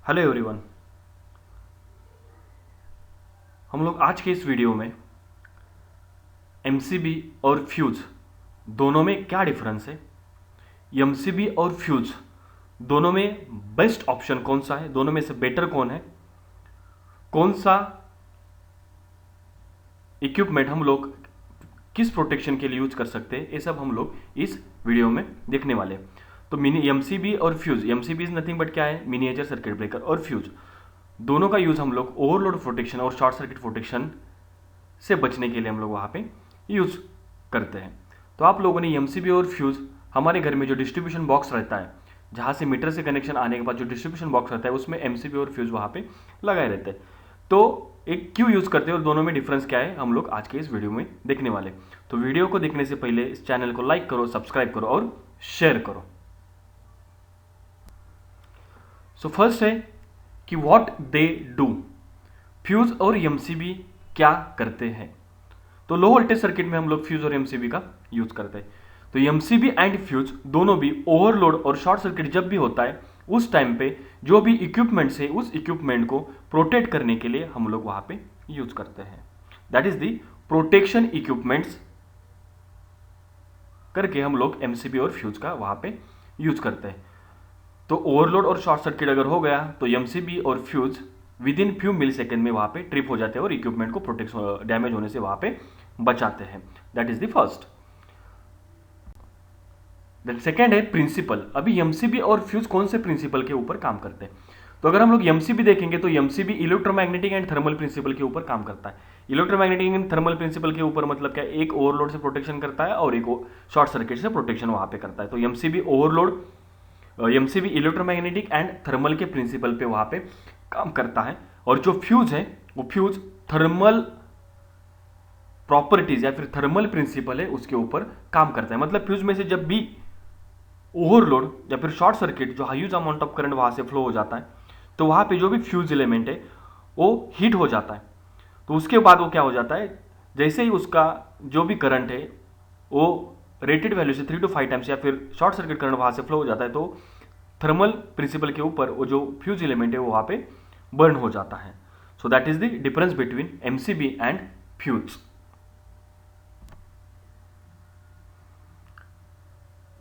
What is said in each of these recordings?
Hello everyone. हम लोग आज के इस वीडियो में एमसीबी और फ्यूज दोनों में क्या डिफरेंस है, एमसीबी और फ्यूज दोनों में बेस्ट ऑप्शन कौन सा है, दोनों में से बेटर कौन है, कौन सा इक्विपमेंट हम लोग किस प्रोटेक्शन के लिए यूज कर सकते हैं, ये सब हम लोग इस वीडियो में देखने वाले हैं। तो मिनी एमसीबी और fuse, MCB is nothing but क्या है, मिनिएचर सर्किट ब्रेकर, और फ्यूज दोनों का यूज हम लोग ओवरलोड प्रोटेक्शन और शॉर्ट सर्किट प्रोटेक्शन से बचने के लिए हम लोग वहाँ पे यूज करते हैं। तो आप लोगों ने एमसीबी और फ्यूज हमारे घर में जो डिस्ट्रीब्यूशन बॉक्स रहता है, जहाँ से मीटर से कनेक्शन आने के बाद जो डिस्ट्रीब्यूशन बॉक्स रहता है, उसमें एमसीबी और फ्यूज वहाँ पे लगाए रहते हैं। तो एक क्यों यूज करते हैं और दोनों में डिफरेंस क्या है, हम लोग आज के इस वीडियो में देखने वाले। तो वीडियो को देखने से पहले इस चैनल को लाइक करो, सब्सक्राइब करो और शेयर करो। सो फर्स्ट है कि व्हाट दे डू, फ्यूज और एमसीबी क्या करते हैं। तो लो वोल्टेज सर्किट में हम लोग फ्यूज और एमसीबी का यूज करते हैं। तो एमसीबी एंड फ्यूज दोनों भी ओवरलोड और शॉर्ट सर्किट जब भी होता है, उस टाइम पे जो भी इक्विपमेंट्स है, उस इक्विपमेंट को प्रोटेक्ट करने के लिए हम लोग वहां पे यूज करते हैं। That is the protection equipments करके हम लोग एमसीबी और फ्यूज का वहां पे यूज करते हैं। तो ओवरलोड और शॉर्ट सर्किट अगर हो गया तो एमसीबी और fuse within few millisecond में वहां पे ट्रिप हो जाते हैं और इक्विपमेंट को प्रोटेक्ट डैमेज होने से वहां पे बचाते हैं। That is the first. Then second है प्रिंसिपल। अभी एमसीबी और फ्यूज कौन से प्रिंसिपल के ऊपर काम करते हैं। तो अगर हम लोग एमसीबी देखेंगे तो MCB electromagnetic and thermal principle के ऊपर काम करता है। इलेक्ट्रोमैग्नेटिक एंड थर्मल प्रिंसिपल के ऊपर मतलब क्या, एक ओवरलोड से प्रोटेक्शन करता है और एक शॉर्ट सर्किट से प्रोटेक्शन वहां पे करता है। तो MCB overload, MCB electromagnetic and thermal के प्रिंसिपल पे वहां पे काम करता है। और जो फ्यूज है वो फ्यूज थर्मल प्रॉपर्टीज या फिर थर्मल प्रिंसिपल है उसके ऊपर काम करता है। मतलब फ्यूज में से जब भी ओवरलोड या फिर शॉर्ट सर्किट जो हाईज अमाउंट ऑफ करंट वहां से फ्लो हो जाता है, तो वहां पे जो भी फ्यूज एलिमेंट है वो हीट हो जाता है। तो उसके बाद वो क्या हो जाता है, जैसे ही उसका जो भी करंट है वो रेटेड वैल्यू से 3 to 5 टाइम्स या फिर शॉर्ट सर्किट करंट वहां से फ्लो हो जाता है, तो थर्मल प्रिंसिपल के ऊपर वो जो फ्यूज एलिमेंट है वो वहां पे बर्न हो जाता है। So that is the difference between MCB and fuse.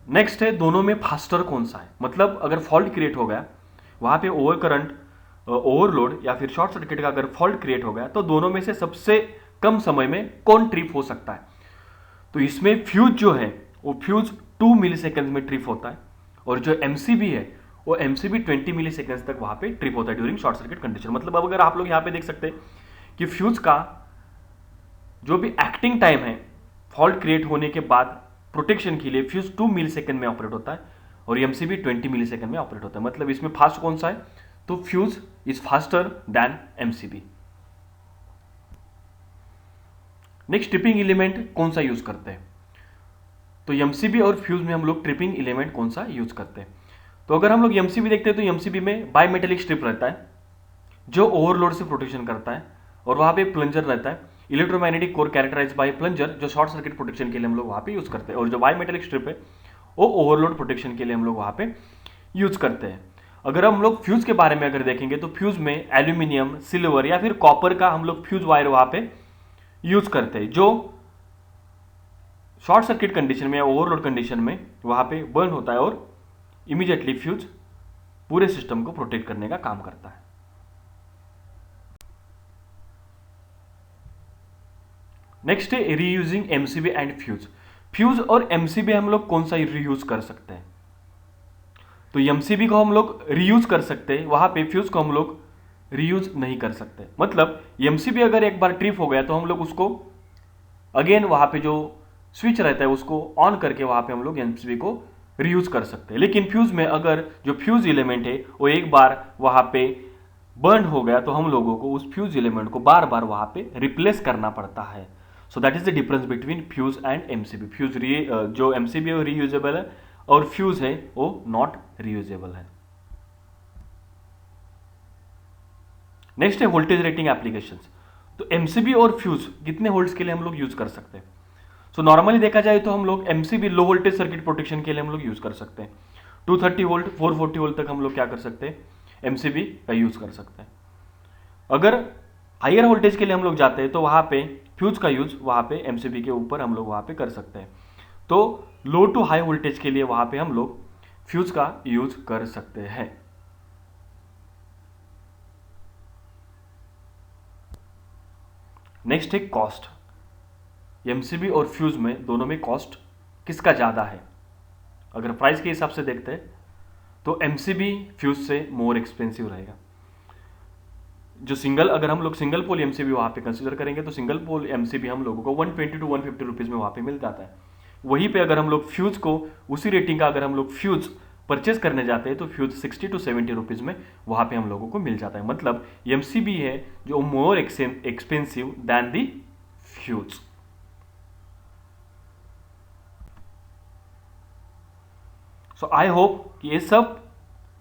Next है दोनों में फास्टर कौन सा है। मतलब अगर फॉल्ट क्रिएट हो गया वहां पे, ओवर करंट, ओवरलोड या फिर शॉर्ट सर्किट का अगर फॉल्ट क्रिएट हो गया, तो दोनों में से सबसे कम समय में कौन ट्रिप हो सकता है। तो इसमें फ्यूज जो है वो फ्यूज 2 मिली सेकेंड में ट्रिप होता है, और जो एमसीबी है वो एमसीबी 20 मिली सेकेंड तक वहां पे ट्रिप होता है ड्यूरिंग शॉर्ट सर्किट कंडीशन। मतलब अब अगर आप लोग यहां पे देख सकते हैं कि फ्यूज का जो भी एक्टिंग टाइम है फॉल्ट क्रिएट होने के बाद प्रोटेक्शन के लिए, फ्यूज 2 मिली सेकेंड में ऑपरेट होता है और एमसीबी 20 मिली सेकेंड में ऑपरेट होता है। मतलब इसमें फास्ट कौन सा है, तो fuse is faster than MCB. Next, tripping element कौन सा यूज करते हैं। तो एमसीबी और फ्यूज में हम लोग ट्रिपिंग एलिमेंट कौन सा यूज करते हैं। तो अगर हम लोग एमसीबी देखते हैं तो एमसीबी में बायमेटेलिक स्ट्रिप रहता है जो ओवरलोड से प्रोटेक्शन करता है, और वहां पे प्लंजर रहता है, electromagnetic core characterize by plunger, जो शॉर्ट सर्किट प्रोटेक्शन के लिए हम लोग वहां पे यूज करते हैं। और जो बायमेटेलिक स्ट्रिप है वो ओवरलोड प्रोटेक्शन के लिए हम लोग वहां पे यूज करते हैं। अगर हम लोग फ्यूज के बारे में अगर देखेंगे तो फ्यूज में एल्यूमिनियम, सिल्वर या फिर कॉपर का हम लोग फ्यूज वायर वहां पे यूज करते हैं, जो शॉर्ट सर्किट कंडीशन में या ओवरलोड कंडीशन में वहां पे बर्न होता है और इमीडिएटली फ्यूज पूरे सिस्टम को प्रोटेक्ट करने का काम करता है। नेक्स्ट है reusing MCB and fuse. Fuse और एमसीबी हम लोग कौन सा रीयूज कर सकते हैं। तो एमसीबी को हम लोग रीयूज कर सकते हैं, वहां पे फ्यूज को हम लोग रीयूज नहीं कर सकते। मतलब एमसीबी अगर एक बार ट्रिप हो गया तो हम लोग उसको अगेन वहां पे जो स्विच रहता है उसको ऑन करके वहां पे हम लोग एमसीबी को रीयूज कर सकते हैं। लेकिन फ्यूज में अगर जो फ्यूज एलिमेंट है वो एक बार वहां पे बर्न हो गया तो हम लोगों को उस फ्यूज एलिमेंट को बार बार वहां पे रिप्लेस करना पड़ता है। So that is the difference between fuse and MCB. Fuse जो एमसीबी है वो रीयूजेबल है और फ्यूज है वो नॉट रीयूजेबल है। नेक्स्ट है वोल्टेज रेटिंग एप्लीकेशंस। तो एमसीबी और फ्यूज कितने वोल्ट्स के लिए हम लोग यूज कर सकते हैं। सो नॉर्मली देखा जाए तो हम लोग MCB low voltage circuit protection के लिए हम लोग यूज कर सकते हैं। 230 वोल्ट 440 वोल्ट तक हम लोग क्या कर सकते हैं, एमसीबी का यूज़ कर सकते हैं। अगर हायर वोल्टेज के लिए हम लोग जाते हैं तो वहाँ पे फ्यूज का यूज़ वहाँ पे एमसीबी के ऊपर हम लोग वहाँ पे कर सकते हैं। तो लो टू हाई वोल्टेज के लिए वहाँ पे हम लोग फ्यूज का यूज़ कर सकते हैं। नेक्स्ट है कॉस्ट। एमसीबी और फ्यूज में दोनों में कॉस्ट किसका ज़्यादा है? अगर प्राइस के हिसाब से देखते हैं तो एमसीबी फ्यूज से मोर एक्सपेंसिव रहेगा। जो सिंगल, अगर हम लोग सिंगल पोल एमसीबी वहाँ पे कंसीडर करेंगे तो सिंगल पोल एमसीबी हम लोगों को 120 टू 150 रुपीज़ में वहाँ पे मिल जाता है। वहीं पे अगर हम लोग फ्यूज को उसी रेटिंग का अगर हम लोग फ्यूज परचेज करने जाते हैं तो फ्यूज 60 टू 70 रुपीज़ में वहाँ पे हम लोगों को मिल जाता है। मतलब एमसीबी है जो more expensive than the fuse. So I hope कि ये सब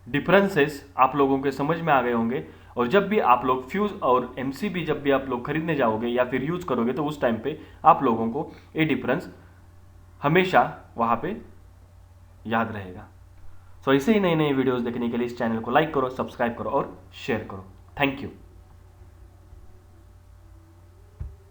डिफरेंसेस आप लोगों के समझ में आ गए होंगे, और जब भी आप लोग फ्यूज और एमसीबी जब भी आप लोग खरीदने जाओगे या फिर यूज करोगे तो उस टाइम पे आप लोगों को ये डिफरेंस हमेशा वहाँ पे याद रहेगा। सो ऐसे ही नए नए वीडियोस देखने के लिए इस चैनल को लाइक करो, सब्सक्राइब करो और शेयर करो। Thank you.